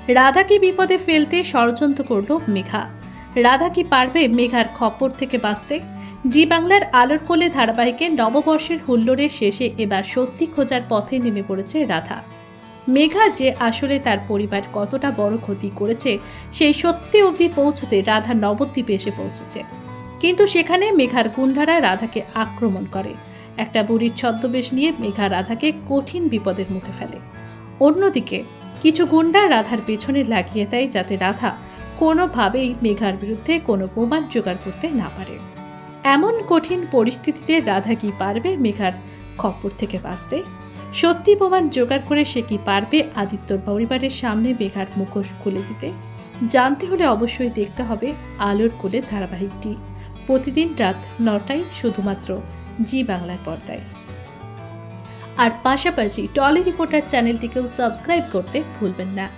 রাধাকে বিপদে ফেলতে ষড়যন্ত্র করল মেঘা। রাধা কি পারবে মেঘার খপ্পর থেকে বাঁচতে? জি বাংলার আলোর কোলে ধারাবাহিকে নববর্ষের হুল্লোড়ের শেষে এবার সত্যি খোঁজার পথে নেমে পড়েছে রাধা। মেঘা যে আসলে তার পরিবার কতটা বড় ক্ষতি করেছে সেই সত্যি অবধি পৌঁছতে রাধা নবদ্বীপে এসে পৌঁছেছে। কিন্তু সেখানে মেঘার গুন্ডারা রাধাকে আক্রমণ করে। একটা বুড়ির ছদ্মবেশ নিয়ে মেঘা রাধাকে কঠিন বিপদের মুখে ফেলে। অন্যদিকে কিছু গুন্ডা রাধার পেছনে লাগিয়ে দেয় যাতে রাধা কোনোভাবেই মেঘার বিরুদ্ধে কোনো প্রমাণ জোগাড় করতে না পারে। এমন কঠিন পরিস্থিতিতে রাধা কি পারবে মেঘার খপ্পর থেকে বাঁচতে? সত্যি প্রমাণ জোগাড় করে সে কি পারবে আদিত্যর পরিবারের সামনে মেঘার মুখোশ খুলে দিতে? জানতে হলে অবশ্যই দেখতে হবে আলোর কোলে ধারাবাহিকটি প্রতিদিন রাত ৯টায় শুধুমাত্র জি বাংলার পর্দায়। আর পাশাপাশি টলি রিপোর্টার চ্যানেলটিকেও সাবস্ক্রাইব করতে ভুলবেন না।